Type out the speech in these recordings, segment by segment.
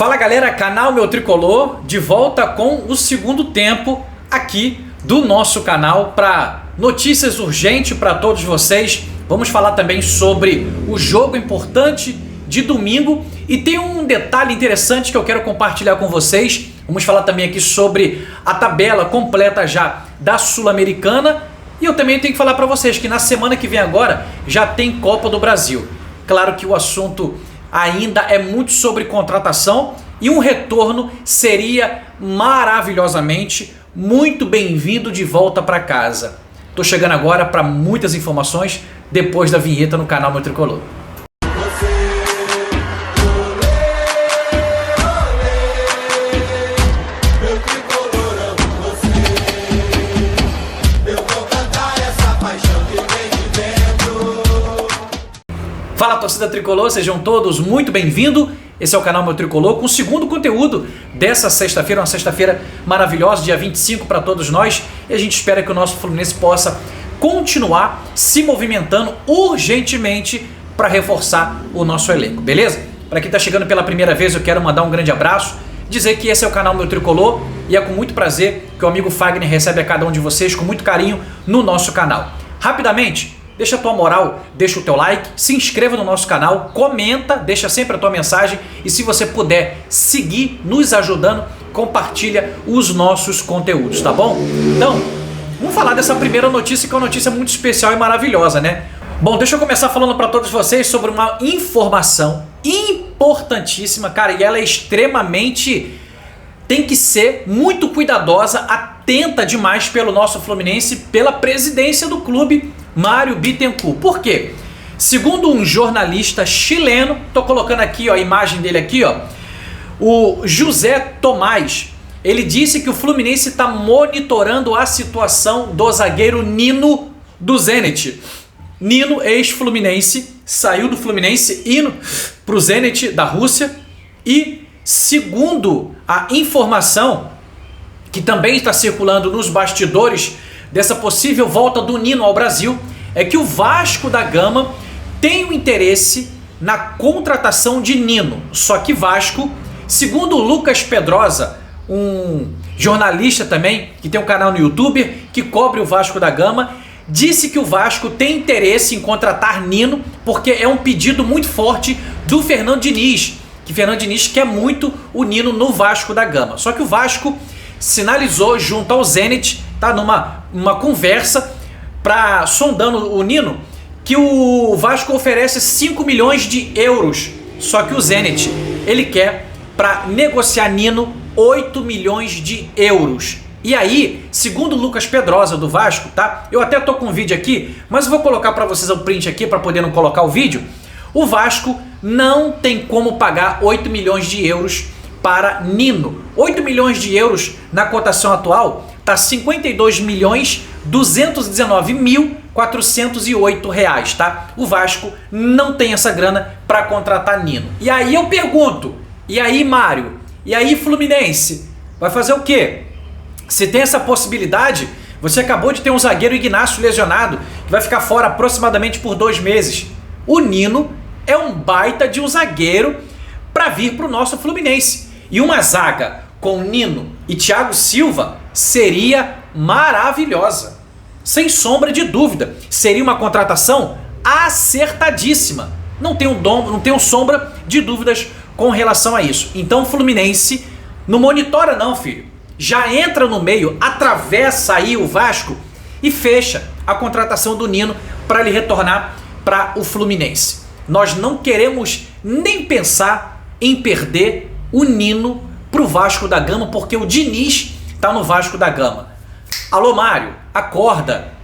Fala galera, canal Meu Tricolor, de volta com o segundo tempo aqui do nosso canal para notícias urgentes para todos vocês. Vamos falar também sobre o jogo importante de domingo e tem um detalhe interessante que eu quero compartilhar com vocês. Vamos falar também aqui sobre a tabela completa já da Sul-Americana e eu também tenho que falar para vocês que na semana que vem agora já tem Copa do Brasil. Claro que o assunto ainda é muito sobre contratação e um retorno seria maravilhosamente muito bem-vindo de volta para casa. Tô chegando agora para muitas informações depois da vinheta no canal Meu Tricolor. Fala torcida tricolor, sejam todos muito bem-vindos. Esse é o canal Meu Tricolor com o segundo conteúdo dessa sexta-feira, uma sexta-feira maravilhosa, dia 25 para todos nós. E a gente espera que o nosso Fluminense possa continuar se movimentando urgentemente para reforçar o nosso elenco, beleza? Para quem está chegando pela primeira vez, eu quero mandar um grande abraço, dizer que esse é o canal Meu Tricolor e é com muito prazer que o amigo Fagner recebe a cada um de vocês com muito carinho no nosso canal. Rapidamente, deixa a tua moral, deixa o teu like, se inscreva no nosso canal, comenta, deixa sempre a tua mensagem e se você puder seguir nos ajudando, compartilha os nossos conteúdos, tá bom? Então, vamos falar dessa primeira notícia que é uma notícia muito especial e maravilhosa, né? Bom, deixa eu começar falando para todos vocês sobre uma informação importantíssima, cara, e ela é extremamente... tem que ser muito cuidadosa, atenta demais pelo nosso Fluminense, pela presidência do clube, Mário Bittencourt. Por quê? Segundo um jornalista chileno, tô colocando aqui ó, a imagem dele aqui, ó, o José Tomás, ele disse que o Fluminense está monitorando a situação do zagueiro Nino do Zenit. Nino, ex-Fluminense, saiu do Fluminense indo pro Zenit da Rússia e, segundo a informação que também está circulando nos bastidores dessa possível volta do Nino ao Brasil, é que o Vasco da Gama tem um interesse na contratação de Nino. Só que Vasco, segundo o Lucas Pedrosa, um jornalista também, que tem um canal no YouTube, que cobre o Vasco da Gama, disse que o Vasco tem interesse em contratar Nino, porque é um pedido muito forte do Fernando Diniz, que Fernando Diniz quer muito o Nino no Vasco da Gama. Só que o Vasco sinalizou junto ao Zenit, tá numa conversa para sondando o Nino, que o Vasco oferece 5 milhões de euros. Só que o Zenit, ele quer para negociar Nino 8 milhões de euros. E aí, segundo o Lucas Pedrosa do Vasco, tá? Eu até tô com um vídeo aqui, mas eu vou colocar para vocês o print aqui para poder não colocar o vídeo. O Vasco não tem como pagar 8 milhões de euros para Nino. 8 milhões de euros na cotação atual está 52.219.408 reais, tá? O Vasco não tem essa grana para contratar Nino. E aí eu pergunto, e aí Mário, e aí Fluminense, vai fazer o quê? Se tem essa possibilidade, você acabou de ter um zagueiro Ignacio lesionado, que vai ficar fora aproximadamente por 2 meses. O Nino é um baita de um zagueiro para vir para o nosso Fluminense. E uma zaga com Nino e Thiago Silva seria maravilhosa. Sem sombra de dúvida. Seria uma contratação acertadíssima. Não tenho sombra de dúvidas com relação a isso. Então o Fluminense não monitora não, filho. Já entra no meio, atravessa aí o Vasco e fecha a contratação do Nino para ele retornar para o Fluminense. Nós não queremos nem pensar em perder o Nino pro Vasco da Gama, porque o Diniz tá no Vasco da Gama. Alô Mário, acorda,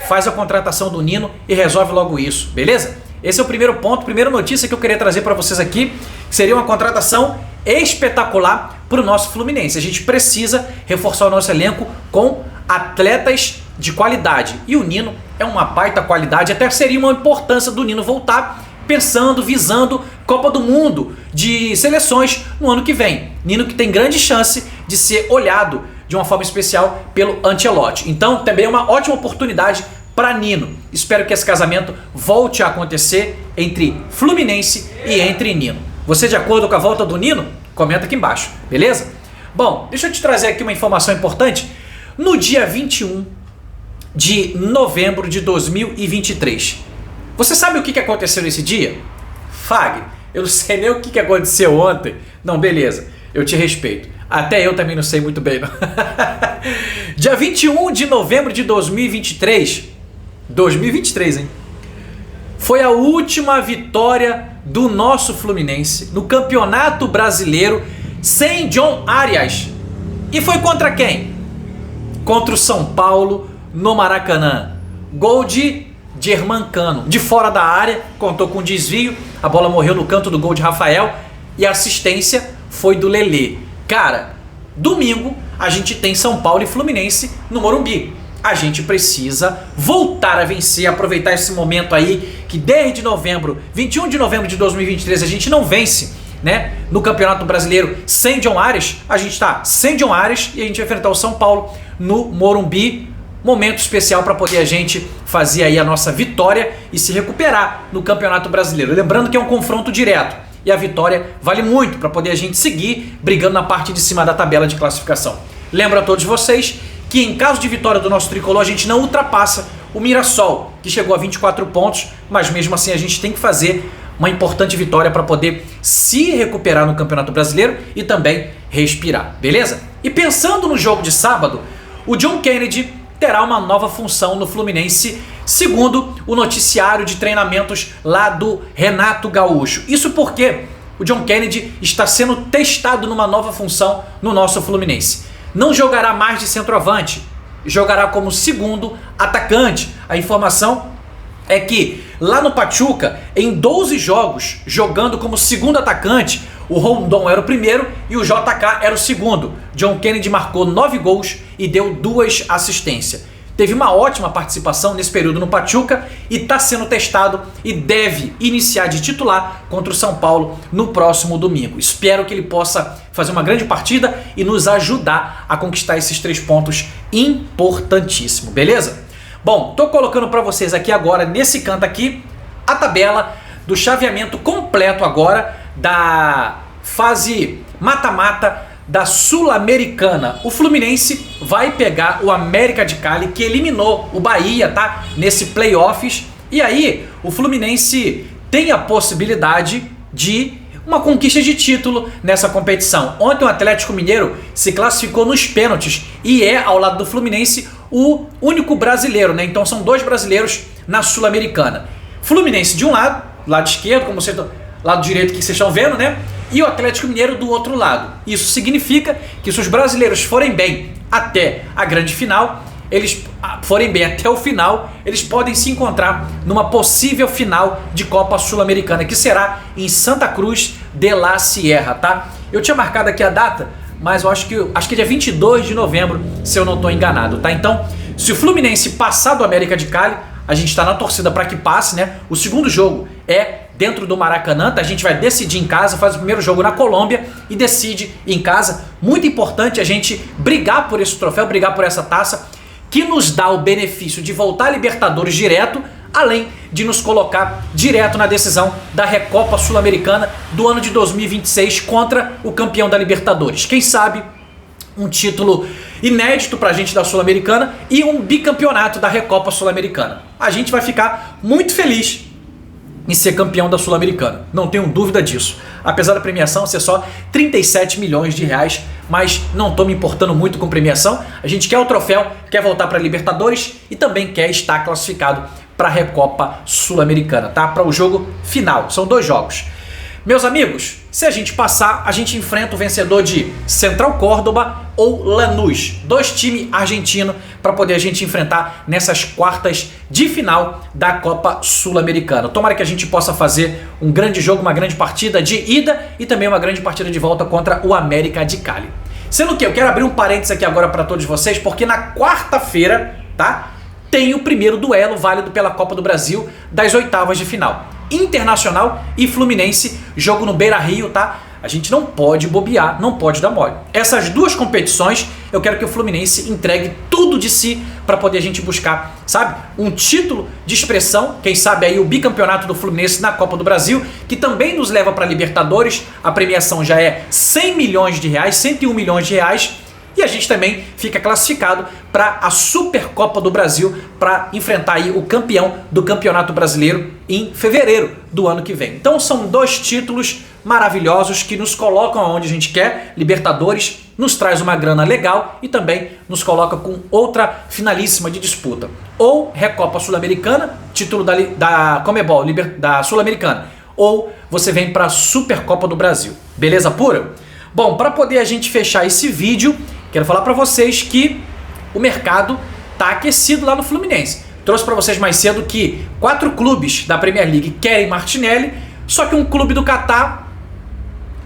faz a contratação do Nino e resolve logo isso, beleza? Esse é o primeiro ponto, primeira notícia que eu queria trazer para vocês aqui, que seria uma contratação espetacular pro nosso Fluminense. A gente precisa reforçar o nosso elenco com atletas de qualidade. E o Nino é uma baita qualidade, até seria uma importância do Nino voltar pensando, visando Copa do Mundo de seleções no ano que vem. Nino que tem grande chance de ser olhado de uma forma especial pelo Ancelotti. Então também é uma ótima oportunidade para Nino. Espero que esse casamento volte a acontecer entre Fluminense e entre Nino. Você de acordo com a volta do Nino? Comenta aqui embaixo, beleza? Bom, deixa eu te trazer aqui uma informação importante. No dia 21 de novembro de 2023, você sabe o que aconteceu nesse dia? Fag, eu não sei nem o que aconteceu ontem. Não, beleza, eu te respeito. Até eu também não sei muito bem, não. Dia 21 de novembro de 2023, 2023, hein? Foi a última vitória do nosso Fluminense no Campeonato Brasileiro sem John Arias. E foi contra quem? Contra o São Paulo no Maracanã. Gol de Germancano, de fora da área, contou com desvio, a bola morreu no canto do gol de Rafael e a assistência foi do Lelê. Cara, domingo a gente tem São Paulo e Fluminense no Morumbi. A gente precisa voltar a vencer, aproveitar esse momento aí que desde novembro, 21 de novembro de 2023, a gente não vence, né? No Campeonato Brasileiro sem John Arias. A gente tá sem John Arias e a gente vai enfrentar o São Paulo no Morumbi. Momento especial para poder a gente fazer aí a nossa vitória e se recuperar no Campeonato Brasileiro. Lembrando que é um confronto direto e a vitória vale muito para poder a gente seguir brigando na parte de cima da tabela de classificação. Lembro a todos vocês que em caso de vitória do nosso tricolor a gente não ultrapassa o Mirassol, que chegou a 24 pontos, mas mesmo assim a gente tem que fazer uma importante vitória para poder se recuperar no Campeonato Brasileiro e também respirar, beleza? E pensando no jogo de sábado, o John Kennedy terá uma nova função no Fluminense, segundo o noticiário de treinamentos lá do Renato Gaúcho. Isso porque o John Kennedy está sendo testado numa nova função no nosso Fluminense. Não jogará mais de centroavante, jogará como segundo atacante. A informação é que lá no Pachuca, em 12 jogos, jogando como segundo atacante, o Rondon era o primeiro e o JK era o segundo. John Kennedy marcou 9 gols e deu 2 assistências. Teve uma ótima participação nesse período no Pachuca e está sendo testado e deve iniciar de titular contra o São Paulo no próximo domingo. Espero que ele possa fazer uma grande partida e nos ajudar a conquistar esses 3 pontos importantíssimos, beleza? Bom, tô colocando para vocês aqui agora, nesse canto aqui, a tabela do chaveamento completo agora da fase mata-mata da Sul-Americana. O Fluminense vai pegar o América de Cali, que eliminou o Bahia, tá? Nesse playoffs. E aí, o Fluminense tem a possibilidade de uma conquista de título nessa competição. Ontem o Atlético Mineiro se classificou nos pênaltis e é, ao lado do Fluminense, o único brasileiro, né? Então são 2 brasileiros na Sul-Americana. Fluminense de um lado, lado esquerdo, como você, lado direito que vocês estão vendo, né? E o Atlético Mineiro do outro lado. Isso significa que se os brasileiros forem bem até a grande final, eles forem bem até o final, eles podem se encontrar numa possível final de Copa Sul-Americana, que será em Santa Cruz de la Sierra, tá? Eu tinha marcado aqui a data, mas eu acho que é dia 22 de novembro, se eu não estou enganado, tá? Então, se o Fluminense passar do América de Cali, a gente está na torcida para que passe, né? O segundo jogo é dentro do Maracanã, tá? A gente vai decidir em casa, faz o primeiro jogo na Colômbia e decide em casa. Muito importante a gente brigar por esse troféu, brigar por essa taça, que nos dá o benefício de voltar a Libertadores direto, além de nos colocar direto na decisão da Recopa Sul-Americana do ano de 2026 contra o campeão da Libertadores. Quem sabe um título inédito pra gente da Sul-Americana e um bicampeonato da Recopa Sul-Americana. A gente vai ficar muito feliz em ser campeão da Sul-Americana, não tenho dúvida disso. Apesar da premiação ser só 37 milhões de reais, mas não estou me importando muito com premiação. A gente quer o troféu, quer voltar para a Libertadores e também quer estar classificado para a Recopa Sul-Americana, tá? Para o jogo final, são 2 jogos. Meus amigos, se a gente passar, a gente enfrenta o vencedor de Central Córdoba ou Lanús, 2 times argentinos, para poder a gente enfrentar nessas quartas de final da Copa Sul-Americana. Tomara que a gente possa fazer um grande jogo, uma grande partida de ida e também uma grande partida de volta contra o América de Cali. Sendo que eu quero abrir um parênteses aqui agora para todos vocês, porque na quarta-feira, tá, tem o primeiro duelo válido pela Copa do Brasil das oitavas de final. Internacional e Fluminense, jogo no Beira-Rio, tá? A gente não pode bobear, não pode dar mole. Essas 2 competições eu quero que o Fluminense entregue tudo de si para poder a gente buscar, sabe, um título de expressão, quem sabe aí o bicampeonato do Fluminense na Copa do Brasil, que também nos leva para Libertadores. A premiação já é 100 milhões de reais, 101 milhões de reais. E a gente também fica classificado para a Supercopa do Brasil, para enfrentar aí o campeão do Campeonato Brasileiro em fevereiro do ano que vem. Então são 2 títulos maravilhosos que nos colocam onde a gente quer. Libertadores nos traz uma grana legal e também nos coloca com outra finalíssima de disputa. Ou Recopa Sul-Americana, título da Conmebol, da Sul-Americana. Ou você vem para a Supercopa do Brasil. Beleza pura? Bom, para poder a gente fechar esse vídeo, quero falar para vocês que o mercado está aquecido lá no Fluminense. Trouxe para vocês mais cedo que 4 clubes da Premier League querem Martinelli, só que um clube do Catar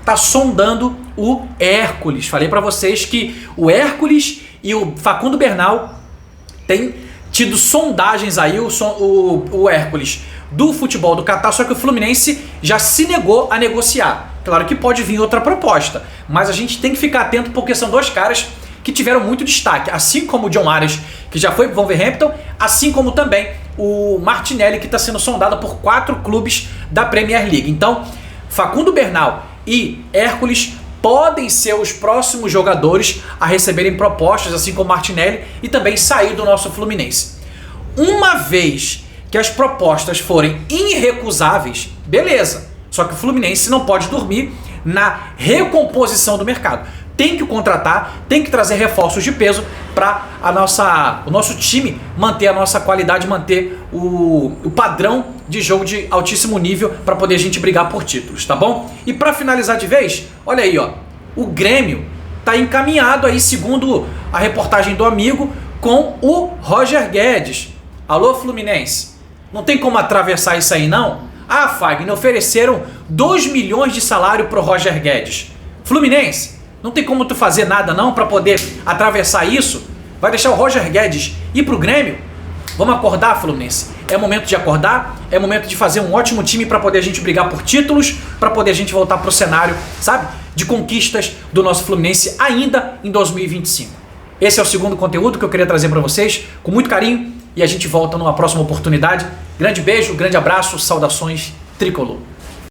está sondando o Hércules. Falei para vocês que o Hércules e o Facundo Bernal têm tido sondagens aí, o Hércules do futebol do Catar, só que o Fluminense já se negou a negociar. Claro que pode vir outra proposta, mas a gente tem que ficar atento porque são 2 caras que tiveram muito destaque, assim como o John Arias, que já foi para o Wolverhampton, assim como também o Martinelli, que está sendo sondado por 4 clubes da Premier League. Então, Facundo Bernal e Hércules podem ser os próximos jogadores a receberem propostas, assim como Martinelli, e também sair do nosso Fluminense. Uma vez que as propostas forem irrecusáveis, beleza. Só que o Fluminense não pode dormir na recomposição do mercado. Tem que contratar, tem que trazer reforços de peso para o nosso time manter a nossa qualidade, manter o padrão de jogo de altíssimo nível para poder a gente brigar por títulos, tá bom? E para finalizar de vez, olha aí, ó, o Grêmio tá encaminhado aí, segundo a reportagem do amigo, com o Roger Guedes. Alô, Fluminense, não tem como atravessar isso aí não? Ah, Fagner, ofereceram 2 milhões de salário pro Roger Guedes. Fluminense, não tem como tu fazer nada não para poder atravessar isso? Vai deixar o Roger Guedes ir pro Grêmio? Vamos acordar, Fluminense. É momento de acordar, é momento de fazer um ótimo time para poder a gente brigar por títulos, para poder a gente voltar pro cenário, sabe, de conquistas do nosso Fluminense ainda em 2025. Esse é o segundo conteúdo que eu queria trazer para vocês, com muito carinho, e a gente volta numa próxima oportunidade. Grande beijo, grande abraço, saudações tricolor.